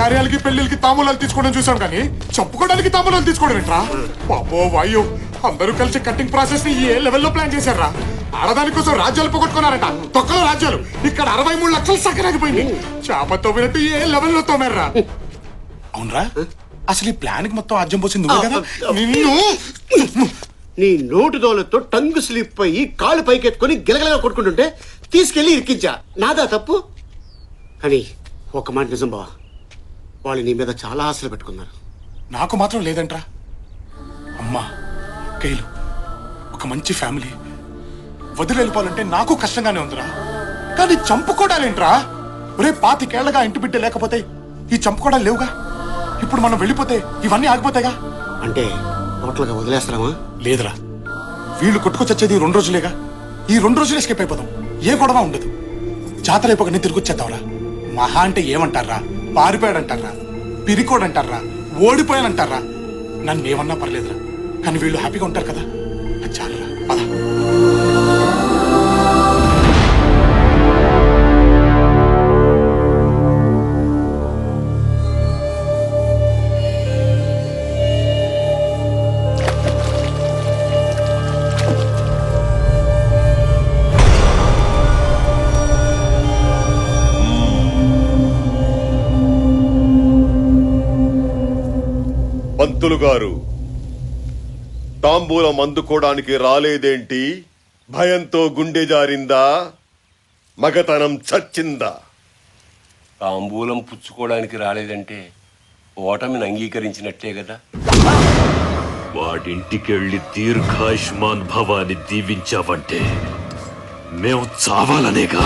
శుభకార్యాలకి పెళ్లికి తాంబూలాలు తీసుకోవడం చూసాం కానీ చంపుకోవడానికి తాంబూలాలు తీసుకోవడం ఏంట్రా? బాబో వాయు, అందరూ కలిసి కట్టింగ్ ప్రాసెస్ ని ఏ లెవెల్లో ప్లాన్ చేశారా? ఆడదాని కోసం రాజ్యాలు పోగొట్టుకున్నారట, తొక్కలో రాజ్యాలు. ఇక్కడ 63 లక్షలు సక్కరాగిపోయింది. చేపతో వినట్టు ఏ లెవెల్లో తోమారా? అవునరా, అసలు ఈ ప్లాన్ కి మొత్తం ఆజ్యం పోసింది నువ్వే కదా? నిన్ను నీ నోటు దోలతో టంగు స్లిప్ అయ్యి కాళ్ళు పైకెత్తుకొని గిలగలగా కొట్టుకుంటుంటే తీసుకెళ్లి ఇరికించా. నాదా తప్పు? కానీ ఒక మాట నిజం బావా, వాళ్ళు నీ మీద చాలా ఆశలు పెట్టుకున్నారు. నాకు మాత్రం లేదంట్రా. అమ్మా, కైలు, ఒక మంచి ఫ్యామిలీ వదిలి వెళ్ళిపోవాలంటే నాకు కష్టంగానే ఉందిరా. కానీ చంపుకోవడాలేంట్రా? ఒరే, 25 ఏళ్లగా ఇంటి బిడ్డ లేకపోతే ఈ చంపుకోవడాలు లేవుగా. ఇప్పుడు మనం వెళ్ళిపోతే ఇవన్నీ ఆగిపోతాయిగా. అంటే టోటల్గా వదిలేస్తామా? లేదురా, వీళ్ళు కొట్టుకొచ్చేది 2 రోజులేగా. ఈ 2 రోజులు ఎస్కేప్ అయిపోదాం, ఏ గొడవ ఉండదు. జాతర అయిపోయి తిరిగి వచ్చేద్దాంరా. మహా అంటే ఏమంటారా? పారిపోయాడంటారా, పిరికోడంటారా, ఓడిపోయానంటారా? నన్ను ఏమన్నా పర్లేదురా, కానీ వీళ్ళు హ్యాపీగా ఉంటారు కదా, అది చాలురా. పద. పంతులు గారు, తాంబూలం అందుకోవడానికి రాలేదేంటి? భయంతో గుండె జారిందా? మగతనం చచ్చిందా? తాంబూలం పుచ్చుకోవడానికి రాలేదంటే ఓటమిని అంగీకరించినట్లే కదా. వాడింటికెళ్ళి దీర్ఘాయుష్మాన్ భవాని దీవించావంటే మేము చావాలనేగా.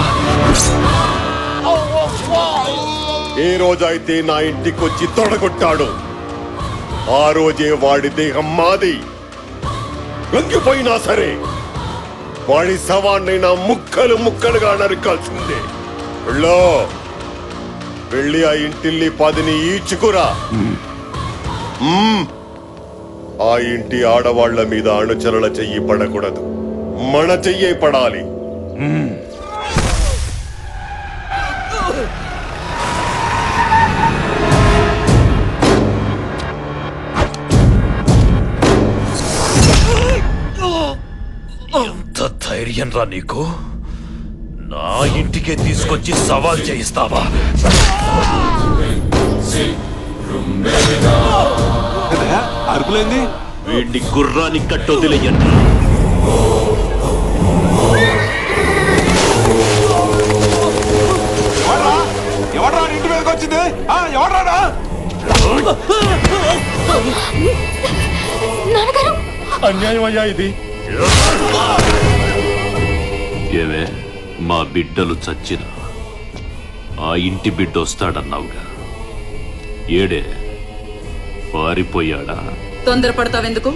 ఏ రోజైతే నా ఇంటికొచ్చి తొడగొట్టాడు ఆ రోజే వాడి దేహం మాది. లొంగిపోయినా సరే వాడి శవాన్నైనా ముక్కలు ముక్కలుగా నరికాల్సిందే. వెళ్ళి ఆ ఇంటిల్లి 10ని ఈడ్చుకురా. ఆ ఇంటి ఆడవాళ్ల మీద అణుచరల చెయ్యి పడకూడదు, మన చెయ్యే పడాలి. ఎంత ధైర్యం రా నీకు? నా ఇంటికే తీసుకొచ్చి సవాల్ చేయిస్తావా? అరుపులేంది? వీడిని గుర్రాన్ని కట్టొదిలేయండి. ఎవడ్రా ఇంటి మీదకి వచ్చింది? ఎవడ్రాడా? అన్యాయం అయ్యా ఇది. ఏవే, మా బిడ్డలు చచ్చిన ఆ ఇంటి బిడ్డ వస్తాడన్నావుగా, ఏడే పారిపోయాడా? తొందరపడతావెందుకు?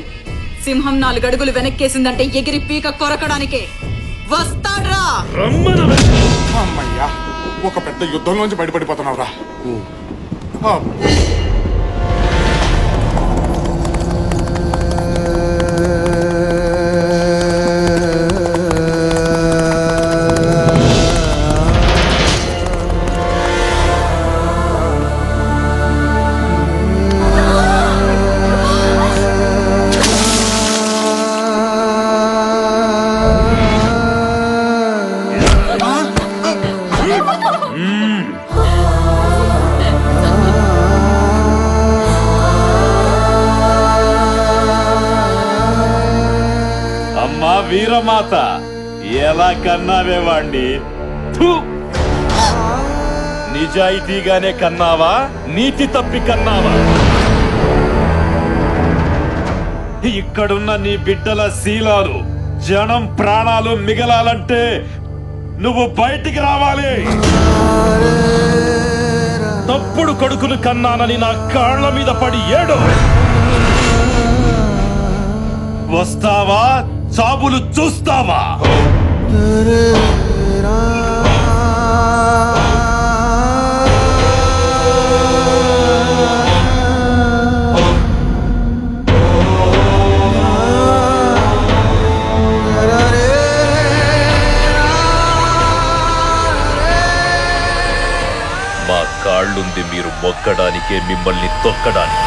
సింహం 4 అడుగులు వెనక్కేసిందంటే ఎగిరి పీక కొరకడానికే వస్తాడ్రా. అమ్మయ్యా, ఒక పెద్ద యుద్ధంలోంచి బయటపడిపోతున్నావురా. వీరమాత, ఎలా కన్నావే వాణ్ణి? నిజాయితీగానే కన్నావా, నీతి తప్పి కన్నావా? ఇక్కడున్న నీ బిడ్డల శీలాలు, జనం ప్రాణాలు మిగలాలంటే నువ్వు బయటికి రావాలి. తప్పుడు కొడుకులు కన్నానని నా కాళ్ళ మీద పడి ఏడు. వస్తావా, చాబులు చూస్తావా? మా కాళ్ళుంది మీరు మొక్కడానికే, మిమ్మల్ని తొక్కడానికి.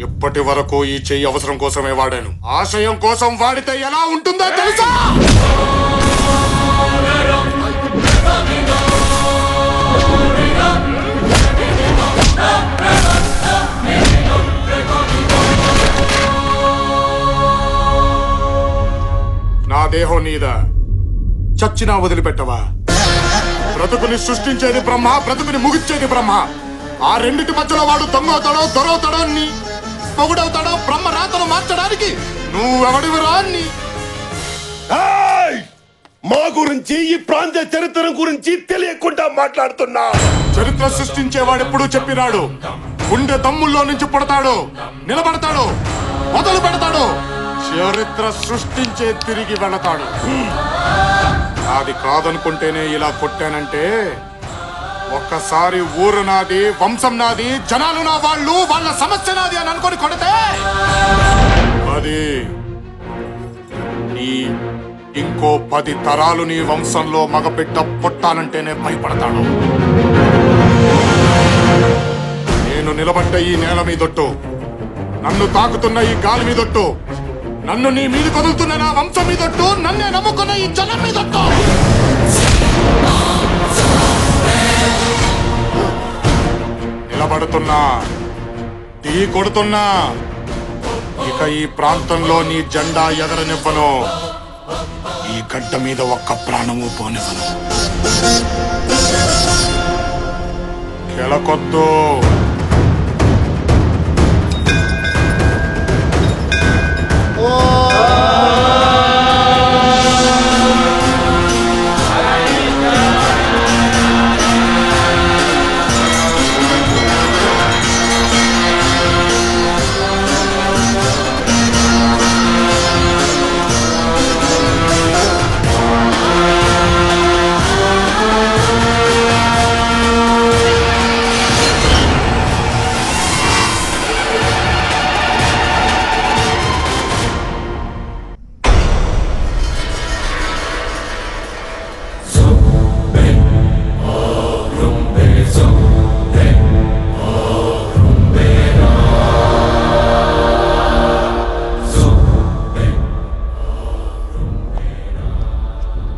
ఇప్పటి వరకు ఈ చెయ్యి అవసరం కోసమే వాడాను. ఆశయం కోసం వాడితే ఎలా ఉంటుందో తెలుసా? నా దేహం నీదా, చచ్చినా వదిలిపెట్టవా? బ్రతుకుని సృష్టించేది బ్రహ్మ, బ్రతుకుని ముగిచ్చేది బ్రహ్మ. ఆ రెండిటి మధ్యలో వాడు దొంగవుతాడో దొరవుతాడో, నీ పొగుడవుతాడో, బ్రహ్మ రాతను మార్చడానికి నువ్వెవడివిరా? మా గురించి, ఈ ప్రాంత చరిత్ర గురించి తెలియకుండా మాట్లాడుతున్నా. చరిత్ర సృష్టించేవాడు ఎప్పుడు చెప్పినాడు, గుండె దమ్ముల్లో నుంచి పుడతాడు, నిలబడతాడు, మొదలు పెడతాడు, చరిత్ర సృష్టించే తిరిగి వెళతాడు. నాది కాదనుకుంటేనే ఇలా కొట్టానంటే, ఒక్కసారి ఊరు నాది, వంశం నాది, జనాలు నా వాళ్ళు, వాళ్ళ సమస్య నాది అని అనుకొని కొడితే అది నీ ఇంకో 10 తరాలు నీ వంశంలో మగబిడ్డ పుట్టానంటేనే భయపడతాడు. నేను నేను నిలబడ్డ ఈ నేల మీదొట్టు, నన్ను తాకుతున్న ఈ గాలి మీదొట్టు, నన్ను నీ మీద కదులుతున్న నా వంశం మీదొట్టు, నన్నే నమ్ముకున్న ఈ జనం మీదొట్టు. నిలబడుతున్నా, టీ కొడుతున్నా, ఇక ఈ ప్రాంతంలో నీ జెండా ఎగరనివ్వను, ఈ గడ్డ మీద ఒక్క ప్రాణము పోనివ్వను. కెలకొద్దు.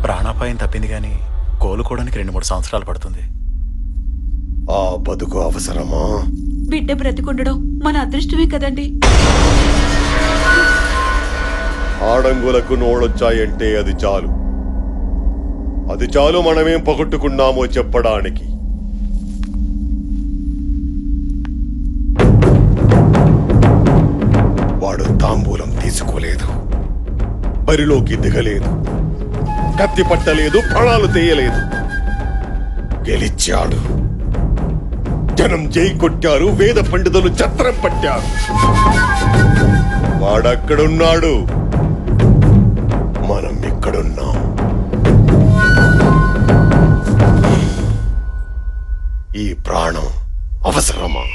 ప్రాణాపాయం తప్పింది కానీ కోలుకోవడానికి 2-3 సంవత్సరాలు పడుతుంది. ఆ బతుకు అవసరమా? బిడ్డ బ్రతికుండడం మన అదృష్టమే కదండి. ఆడంగులకు నోడొచ్చాయంటే అది చాలు, అది చాలు మనమేం పగొట్టుకున్నామో చెప్పడానికి. వాడు తాంబూలం తీసుకోలేదు, బరిలోకి దిగలేదు, కత్తి పట్టలేదు, ప్రాణాలు తీయలేదు, గెలిచాడు. జనం జై కొట్టారు, వేద పండితులు చత్రం పట్టారు. వాడక్కడున్నాడు, మనం ఇక్కడున్నాం. ఈ ప్రాణం అవసరమా?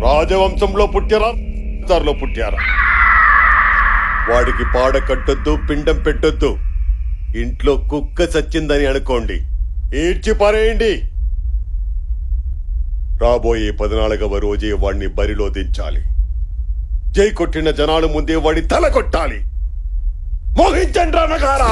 రాజవంశంలో పుట్టారా, పుట్టారా? వాడికి పాడ కట్టొద్దు, పిండం పెట్టొద్దు. ఇంట్లో కుక్క చచ్చిందని అనుకోండి, ఈడ్చి పారేయండి. రాబోయే 14వ రోజే వాడిని బరిలో దించాలి. జై కొట్టిన జనాల ముందే వాడి తల కొట్టాలి. మోగించండి రణగారా.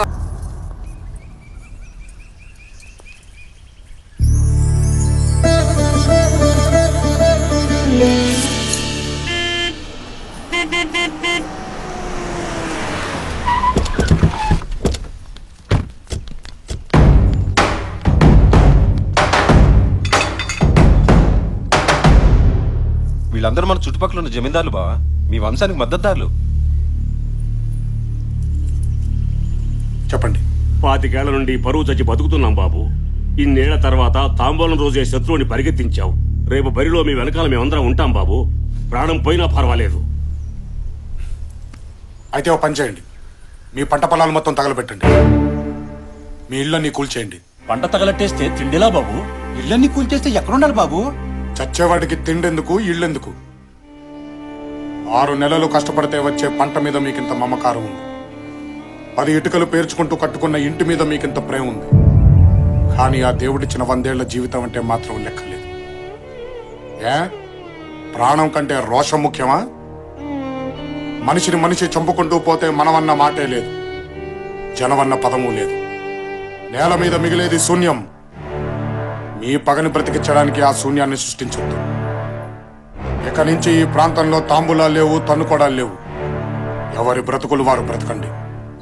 వీళ్ళందరూ మన చుట్టుపక్కల ఉన్న జమీందారులు బావా, మీ వంశానికి మద్దతుదారులు. చెప్పండి. 25 ఏళ్ల నుండి పరువు చచ్చి బతుకుతున్నాం బాబు. ఇన్నేళ్ల తర్వాత తాంబూలం రోజే శత్రువుని పరిగెత్తించావు. రేపు బరిలో మీ వెనకాల మేమందరం ఉంటాం బాబు. ప్రాణం పోయినా పర్వాలేదు. అయితే ఓ పని చేయండి, మీ పంట పొలాలు మొత్తం తగలబెట్టండి, మీ ఇళ్ళన్నీ కూల్చేయండి. పంట తగలట్టేస్తే తిండిలా బాబు? ఇళ్ళన్నీ కూల్చేస్తే ఎక్కడుండాలి బాబు? చచ్చేవాడికి తిండెందుకు, ఇళ్ళెందుకు? 6 నెలలు కష్టపడితే వచ్చే పంట మీద మీకింత మమకారం ఉంది. 10 ఇటుకలు పేర్చుకుంటూ కట్టుకున్న ఇంటి మీద మీకింత ప్రేమ ఉంది. కానీ ఆ దేవుడిచ్చిన 100 ఏళ్ల జీవితం అంటే మాత్రం లెక్కలేదు. ప్రాణం కంటే రోషం ముఖ్యమా? మనిషిని మనిషి చంపుకుంటూ పోతే మనమన్న మాటే లేదు, జనమన్న పదము లేదు. నేల మీద మిగిలేది శూన్యం. మీ పగని బ్రతికించడానికి ఆ శూన్యాన్ని సృష్టించొద్దు. ఇక నుంచి ఈ ప్రాంతంలో తాంబూలాలు లేవు, తన్నుకోడాలు లేవు. ఎవరి బ్రతుకులు వారు బ్రతకండి.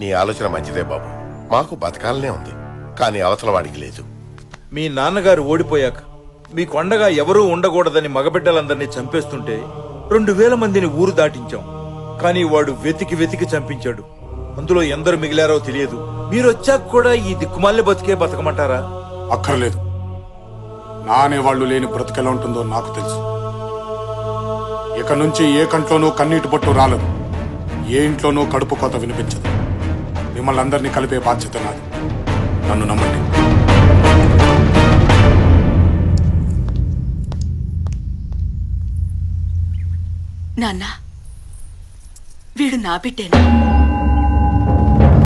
నీ ఆలోచన మంచిదే బాబు, మాకు బతకాలనే ఉంది, కానీ అవతల వాడికి లేదు. మీ నాన్నగారు ఓడిపోయాక మీ కొండగా ఎవరూ ఉండకూడదని మగబిడ్డలందరినీ చంపేస్తుంటే 2000 మందిని ఊరు దాటించాం. కానీ వాడు వెతికి వెతికి చంపించాడు. అందులో ఎందరు మిగిలారో తెలియదు. మీరొచ్చాక కూడా ఈ దిక్కుమాల్ని బతికే బతకమంటారా? అక్కర్లేదు. నా అనేవాళ్లు లేని బ్రతికెలా ఉంటుందో నాకు తెలుసు. ఇక నుంచి ఏ కంట్లోనూ కన్నీటి బొట్టు రాలదు, ఏ ఇంట్లోనూ కడుపు కోత వినిపించదు. మిమ్మల్ని అందరినీ కలిపే బాధ్యత నాది. నన్ను నమ్మండి. నాన్న వీడు నా బిడ్డేనా?